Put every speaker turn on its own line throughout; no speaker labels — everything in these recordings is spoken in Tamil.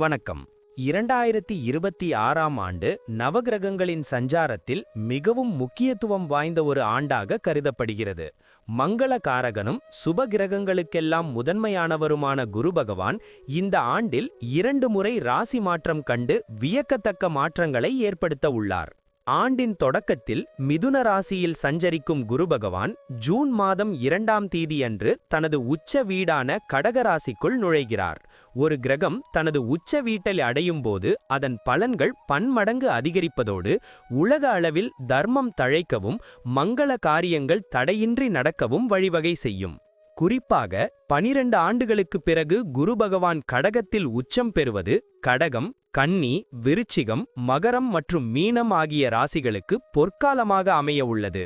வணக்கம். 2026ஆம் ஆண்டு நவகிரகங்களின் சஞ்சாரத்தில் மிகவும் முக்கியத்துவம் வாய்ந்த ஒரு ஆண்டாக கருதப்படுகிறது. மங்கள காரகனும் சுப கிரகங்களுக்கெல்லாம் முதன்மையானவருமான குரு பகவான் இந்த ஆண்டில் 2 முறை ராசி மாற்றம் கண்டு வியக்கத்தக்க மாற்றங்களை ஏற்படுத்த உள்ளார். ஆண்டின் தொடக்கத்தில் மிதுன ராசியில் சஞ்சரிக்கும் குரு பகவான் ஜூன் மாதம் 2ஆம் தேதியன்று தனது உச்ச வீடான கடக ராசிக்குள் நுழைகிறார். ஒரு கிரகம் தனது உச்ச வீட்டில் அடையும் போது அதன் பலன்கள் பன்மடங்கு அதிகரிப்பதோடு உலக அளவில் தர்மம் தழைக்கவும் மங்கள காரியங்கள் தடையின்றி நடக்கவும் வழிவகை செய்யும். குறிப்பாக 12 ஆண்டுகளுக்கு பிறகு குரு பகவான் கடகத்தில் உச்சம் பெறுவது கடகம், கன்னி, விருச்சிகம், மகரம் மற்றும் மீனம் ஆகிய ராசிகளுக்கு பொற்காலமாக அமைய உள்ளது.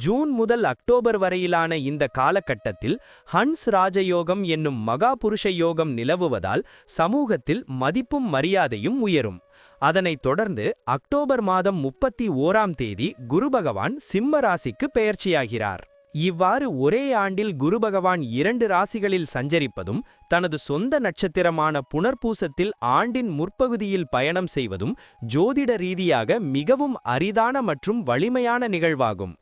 ஜூன் முதல் அக்டோபர் வரையிலான இந்த காலகட்டத்தில் ஹன்ஸ் ராஜயோகம் என்னும் மகா புருஷ யோகம் நிலவுவதால் சமூகத்தில் மதிப்பும் மரியாதையும் உயரும். அதனைத் தொடர்ந்து அக்டோபர் மாதம் 31ஆம் தேதி குரு பகவான் சிம்ம ராசிக்கு பெயர்ச்சியாகிறார். இவ்வாறு ஒரே ஆண்டில் குரு பகவான் 2 ராசிகளில் சஞ்சரிப்பதும் தனது சொந்த நட்சத்திரமான புனர்பூசத்தில் ஆண்டின் முற்பகுதியில் பயணம் செய்வதும் ஜோதிட ரீதியாக மிகவும் அரிதான மற்றும் வலிமையான நிகழ்வாகும்.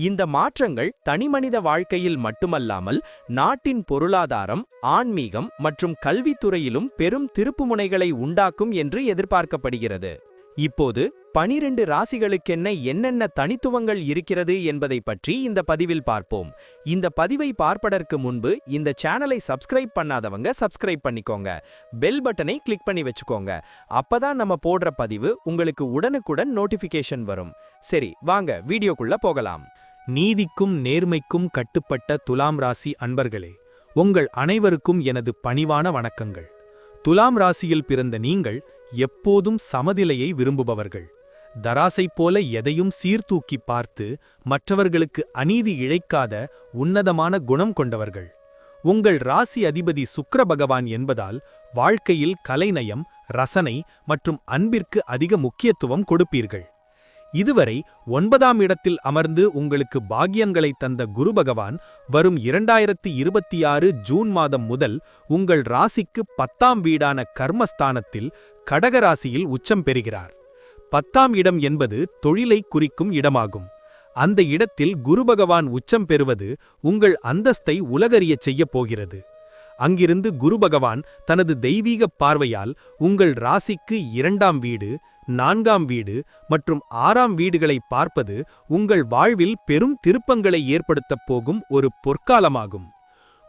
இந்த மாற்றங்கள் தனிமனித வாழ்க்கையில் மட்டுமல்லாமல் நாட்டின் பொருளாதாரம், ஆன்மீகம் மற்றும் கல்வித்துறையிலும் பெரும் திருப்புமுனைகளை உண்டாக்கும் என்று எதிர்பார்க்கப்படுகிறது. இப்போது 12 ராசிகளுக்கென்ன என்னென்ன தனித்துவங்கள் இருக்கிறது என்பதை பற்றி இந்த பதிவில் பார்ப்போம். இந்த பதிவை பார்ப்பதற்கு முன்பு இந்த சேனலை சப்ஸ்கிரைப் பண்ணாதவங்க சப்ஸ்கிரைப் பண்ணிக்கோங்க. பெல் பட்டனை கிளிக் பண்ணி வச்சுக்கோங்க. அப்பதான் நம்ம போடுற பதிவு உங்களுக்கு உடனுக்குடன் நோட்டிஃபிகேஷன் வரும். சரி, வாங்க வீடியோக்குள்ள போகலாம்.
நீதிக்கும் நேர்மைக்கும் கட்டுப்பட்ட துலாம் ராசி அன்பர்களே, உங்கள் அனைவருக்கும் எனது பணிவான வணக்கங்கள். துலாம் ராசியில் பிறந்த நீங்கள் எப்போதும் சமநிலையை விரும்புபவர்கள். தராசை போல எதையும் சீர்தூக்கி பார்த்து மற்றவர்களுக்கு அநீதி இழைக்காத உன்னதமான குணம் கொண்டவர்கள். உங்கள் ராசி அதிபதி சுக்கிர பகவான் என்பதால் வாழ்க்கையில் கலைநயம், ரசனை மற்றும் அன்பிற்கு அதிக முக்கியத்துவம் கொடுப்பீர்கள். இதுவரை 9ஆம் இடத்தில் அமர்ந்து உங்களுக்கு பாக்கியங்களை தந்த குரு பகவான் வரும் 2026 ஜூன் மாதம் முதல் உங்கள் ராசிக்கு 10ஆம் வீடான கர்மஸ்தானத்தில் கடகராசியில் உச்சம் பெறுகிறார். 10ஆம் இடம் என்பது தொழிலை குறிக்கும் இடமாகும். அந்த இடத்தில் குரு பகவான் உச்சம் பெறுவது உங்கள் அந்தஸ்தை உலகறியச் செய்யப் போகிறது. அங்கிருந்து குரு பகவான் தனது தெய்வீக பார்வையால் உங்கள் ராசிக்கு 2ஆம் வீடு, 4ஆம் வீடு மற்றும் 6ஆம் வீடுகளை பார்ப்பது உங்கள் வாழ்வில் பெரும் திருப்பங்களை ஏற்படுத்தப் போகும் ஒரு பொற்காலமாகும்.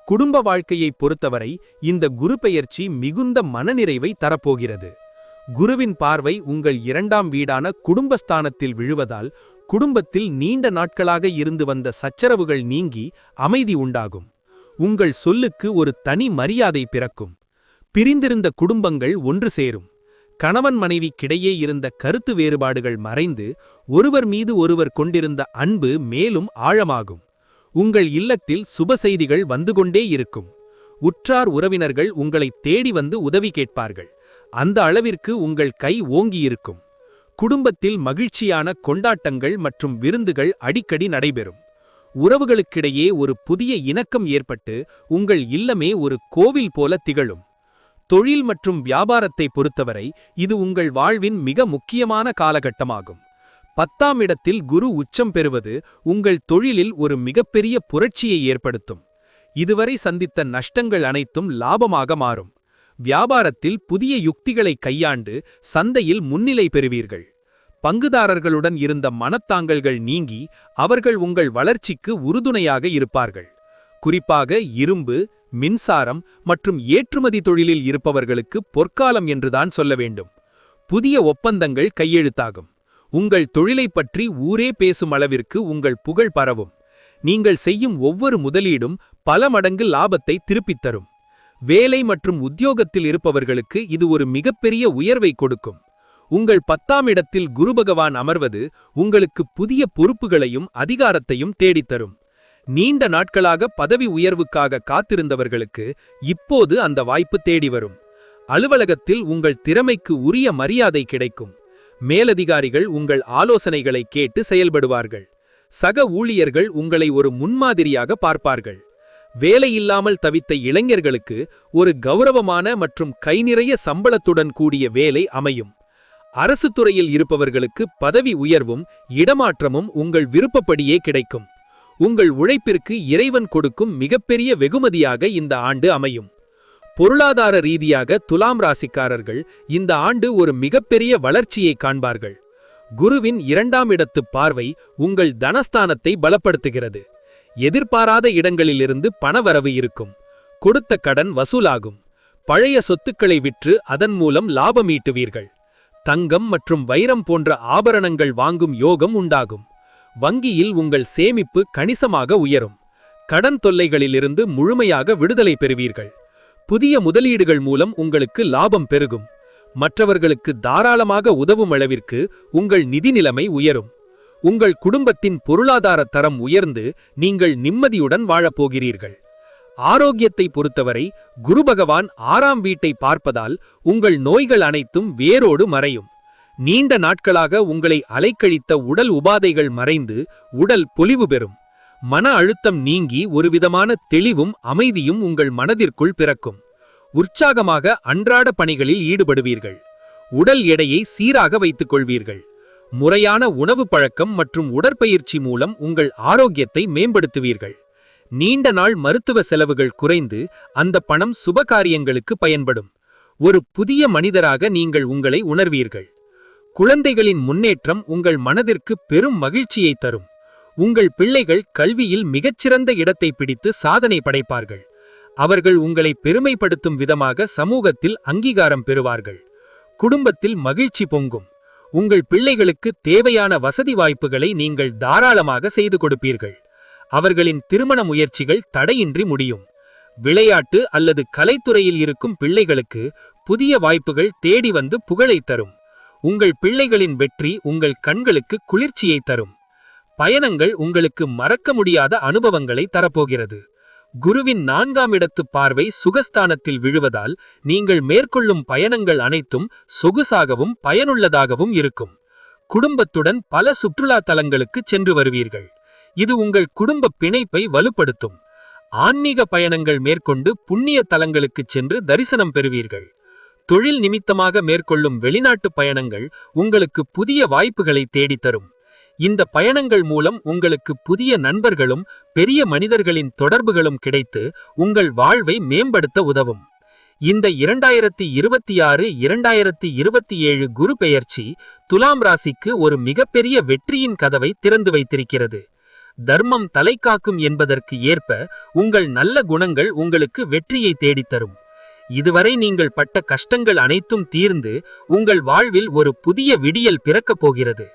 குடும்ப வாழ்க்கையை பொறுத்தவரை இந்த குரு பெயர்ச்சி மிகுந்த மனநிறைவை தரப்போகிறது. குருவின் பார்வை உங்கள் 2ஆம் வீடான குடும்பஸ்தானத்தில் விழுவதால் குடும்பத்தில் நீண்ட நாட்களாக இருந்து வந்த சச்சரவுகள் நீங்கி அமைதி உண்டாகும். உங்கள் சொல்லுக்கு ஒரு தனி மரியாதை பிறக்கும். பிரிந்திருந்த குடும்பங்கள் ஒன்று சேரும். கணவன் மனைவிக்கிடையே இருந்த கருத்து வேறுபாடுகள் மறைந்து ஒருவர் மீது ஒருவர் கொண்டிருந்த அன்பு மேலும் ஆழமாகும். உங்கள் இல்லத்தில் சுப செய்திகள் வந்து கொண்டே இருக்கும். உற்றார் உறவினர்கள் உங்களை தேடி வந்து உதவி கேட்பார்கள். அந்த அளவிற்கு உங்கள் கை ஓங்கியிருக்கும். குடும்பத்தில் மகிழ்ச்சியான கொண்டாட்டங்கள் மற்றும் விருந்துகள் அடிக்கடி நடைபெறும். உறவுகளுக்கிடையே ஒரு புதிய இணக்கம் ஏற்பட்டு உங்கள் இல்லமே ஒரு கோவில் போல திகழும். தொழில் மற்றும் வியாபாரத்தை பொறுத்தவரை இது உங்கள் வாழ்வின் மிக முக்கியமான காலகட்டமாகும். 10ஆம் இடத்தில் குரு உச்சம் பெறுவது உங்கள் தொழிலில் ஒரு மிகப்பெரிய புரட்சியை ஏற்படுத்தும். இதுவரை சந்தித்த நஷ்டங்கள் அனைத்தும் லாபமாக மாறும். வியாபாரத்தில் புதிய யுக்திகளை கையாண்டு சந்தையில் முன்னிலை பெறுவீர்கள். பங்குதாரர்களுடன் இருந்த மனத்தாங்கல்கள் நீங்கி அவர்கள் உங்கள் வளர்ச்சிக்கு உறுதுணையாக இருப்பார்கள். குறிப்பாக இரும்பு, மின்சாரம் மற்றும் ஏற்றுமதி தொழிலில் இருப்பவர்களுக்கு பொற்காலம் என்றுதான் சொல்ல வேண்டும். புதிய ஒப்பந்தங்கள் கையெழுத்தாகும். உங்கள் தொழிலை பற்றி ஊரே பேசும் அளவிற்கு உங்கள் புகழ் பரவும். நீங்கள் செய்யும் ஒவ்வொரு முதலீடும் பல மடங்கு லாபத்தை திருப்பித் தரும். வேலை மற்றும் உத்தியோகத்தில் இருப்பவர்களுக்கு இது ஒரு மிகப்பெரிய உயர்வை கொடுக்கும். உங்கள் 10ஆம் இடத்தில் குரு பகவான் அமர்வது உங்களுக்கு புதிய பொறுப்புகளையும் அதிகாரத்தையும் தேடித்தரும். நீண்ட நாட்களாக பதவி உயர்வுக்காக காத்திருந்தவர்களுக்கு இப்போது அந்த வாய்ப்பு தேடி வரும். அலுவலகத்தில் உங்கள் திறமைக்கு உரிய மரியாதை கிடைக்கும். மேலதிகாரிகள் உங்கள் ஆலோசனைகளை கேட்டு செயல்படுவார்கள். சக ஊழியர்கள் உங்களை ஒரு முன்மாதிரியாக பார்ப்பார்கள். வேலையில்லாமல் தவித்த இளைஞர்களுக்கு ஒரு கௌரவமான மற்றும் கைநிறைய சம்பளத்துடன் கூடிய வேலை அமையும். அரசு துறையில் இருப்பவர்களுக்கு பதவி உயர்வும் இடமாற்றமும் உங்கள் விருப்பப்படியே கிடைக்கும். உங்கள் உழைப்பிற்கு இறைவன் கொடுக்கும் மிகப்பெரிய வெகுமதியாக இந்த ஆண்டு அமையும். பொருளாதார ரீதியாக துலாம் ராசிக்காரர்கள் இந்த ஆண்டு ஒரு மிகப்பெரிய வளர்ச்சியை காண்பார்கள். குருவின் 2ஆம் இடத்து பார்வை உங்கள் தனஸ்தானத்தை பலப்படுத்துகிறது. எதிர்பாராத இடங்களிலிருந்து பணவரவு இருக்கும். கொடுத்த கடன் வசூலாகும். பழைய சொத்துக்களை விற்று அதன் மூலம் லாபம் ஈட்டுவீர்கள். தங்கம் மற்றும் வைரம் போன்ற ஆபரணங்கள் வாங்கும் யோகம் உண்டாகும். வங்கியில் உங்கள் சேமிப்பு கணிசமாக உயரும். கடன் தொல்லைகளிலிருந்து முழுமையாக விடுதலை பெறுவீர்கள். புதிய முதலீடுகள் மூலம் உங்களுக்கு லாபம் பெருகும். மற்றவர்களுக்கு தாராளமாக உதவும் அளவிற்கு உங்கள் நிதி நிலைமை உயரும். உங்கள் குடும்பத்தின் பொருளாதார தரம் உயர்ந்து நீங்கள் நிம்மதியுடன் வாழப்போகிறீர்கள். ஆரோக்கியத்தை பொறுத்தவரை குரு பகவான் 6ஆம் வீட்டை பார்ப்பதால் உங்கள் நோய்கள் அனைத்தும் வேரோடு மறையும். நீண்ட நாட்களாக உங்களை அலைக்கழித்த உடல் உபாதைகள் மறைந்து உடல் பொலிவு பெறும். மன அழுத்தம் நீங்கி ஒருவிதமான தெளிவும் அமைதியும் உங்கள் மனதிற்குள் பிறக்கும். உற்சாகமாக அன்றாட பணிகளில் ஈடுபடுவீர்கள். உடல் எடையை சீராக வைத்துக் கொள்வீர்கள். முறையான உணவு பழக்கம் மற்றும் உடற்பயிற்சி மூலம் உங்கள் ஆரோக்கியத்தை மேம்படுத்துவீர்கள். நீண்ட நாள் மருத்துவ செலவுகள் குறைந்து அந்த பணம் சுபகாரியங்களுக்கு பயன்படும். ஒரு புதிய மனிதராக நீங்கள் உங்களை உணர்வீர்கள். குழந்தைகளின் முன்னேற்றம் உங்கள் மனதிற்கு பெரும் மகிழ்ச்சியை தரும். உங்கள் பிள்ளைகள் கல்வியில் மிகச்சிறந்த இடத்தை பிடித்து சாதனை படைப்பார்கள். அவர்கள் உங்களை பெருமைப்படுத்தும் விதமாக சமூகத்தில் அங்கீகாரம் பெறுவார்கள். குடும்பத்தில் மகிழ்ச்சி பொங்கும். உங்கள் பிள்ளைகளுக்கு தேவையான வசதி வாய்ப்புகளை நீங்கள் தாராளமாக செய்து கொடுப்பீர்கள். அவர்களின் திருமண முயற்சிகள் தடையின்றி முடியும். விளையாட்டு அல்லது கலைத்துறையில் இருக்கும் பிள்ளைகளுக்கு புதிய வாய்ப்புகள் தேடி வந்து புகழை தரும். உங்கள் பிள்ளைகளின் வெற்றி உங்கள் கண்களுக்கு குளிர்ச்சியை தரும். பயணங்கள் உங்களுக்கு மறக்க முடியாத அனுபவங்களை தரப்போகிறது. குருவின் 4ஆம் இடத்து பார்வை சுகஸ்தானத்தில் விழுவதால் நீங்கள் மேற்கொள்ளும் பயணங்கள் அனைத்தும் சொகுசாகவும் பயனுள்ளதாகவும் இருக்கும். குடும்பத்துடன் பல சுற்றுலா தலங்களுக்கு சென்று வருவீர்கள். இது உங்கள் குடும்ப பிணைப்பை வலுப்படுத்தும். ஆன்மீக பயணங்கள் மேற்கொண்டு புண்ணிய தலங்களுக்குச் சென்று தரிசனம் பெறுவீர்கள். தொழில் நிமித்தமாக மேற்கொள்ளும் வெளிநாட்டு பயணங்கள் உங்களுக்கு புதிய வாய்ப்புகளை தேடித்தரும். இந்த பயணங்கள் மூலம் உங்களுக்கு புதிய நண்பர்களும் பெரிய மனிதர்களின் தொடர்புகளும் கிடைத்து உங்கள் வாழ்வை மேம்படுத்த உதவும். இந்த 2026-2027 குரு பெயர்ச்சி துலாம் ராசிக்கு ஒரு மிகப்பெரிய வெற்றியின் கதவை திறந்து வைத்திருக்கிறது. தர்மம் தலைக்காக்கும் என்பதற்கு ஏற்ப உங்கள் நல்ல குணங்கள் உங்களுக்கு வெற்றியை தேடித்தரும். இதுவரை நீங்கள் பட்ட கஷ்டங்கள் அனைத்தும் தீர்ந்து உங்கள் வாழ்வில் ஒரு புதிய விடியல் பிறக்கப் போகிறது.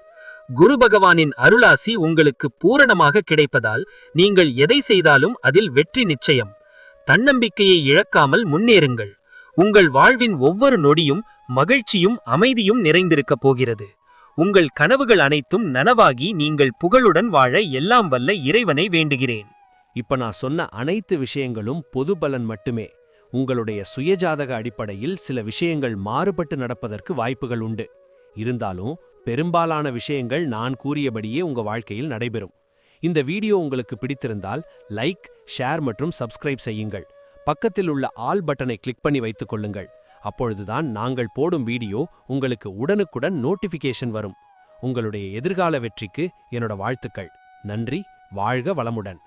குரு பகவானின் அருளாசி உங்களுக்கு பூரணமாக கிடைப்பதால் நீங்கள் எதை செய்தாலும் அதில் வெற்றி நிச்சயம். தன்னம்பிக்கையை இழக்காமல் முன்னேறுங்கள். உங்கள் வாழ்வின் ஒவ்வொரு நொடியும் மகிழ்ச்சியும் அமைதியும் நிறைந்திருக்கப் போகிறது. உங்கள் கனவுகள் அனைத்தும் நனவாகி நீங்கள் புகழுடன் வாழ எல்லாம் வல்ல இறைவனை வேண்டுகிறேன்.
இப்ப நான் சொன்ன அனைத்து விஷயங்களும் பொது பலன் மட்டுமே. உங்களுடைய சுயஜாதக அடிப்படையில் சில விஷயங்கள் மாறுபட்டு நடப்பதற்கு வாய்ப்புகள் உண்டு. இருந்தாலும் பெரும்பாலான விஷயங்கள் நான் கூறியபடியே உங்க வாழ்க்கையில் நடைபெறும். இந்த வீடியோ உங்களுக்கு பிடித்திருந்தால் லைக், ஷேர் மற்றும் சப்ஸ்கிரைப் செய்யுங்கள். பக்கத்தில் உள்ள ஆல் பட்டனை கிளிக் பண்ணி வைத்துக் கொள்ளுங்கள். அப்பொழுதுதான் நாங்கள் போடும் வீடியோ உங்களுக்கு உடனுக்குடன் நோட்டிஃபிகேஷன் வரும். உங்களுடைய எதிர்கால வெற்றிக்கு என்னோட வாழ்த்துக்கள். நன்றி. வாழ்க வளமுடன்.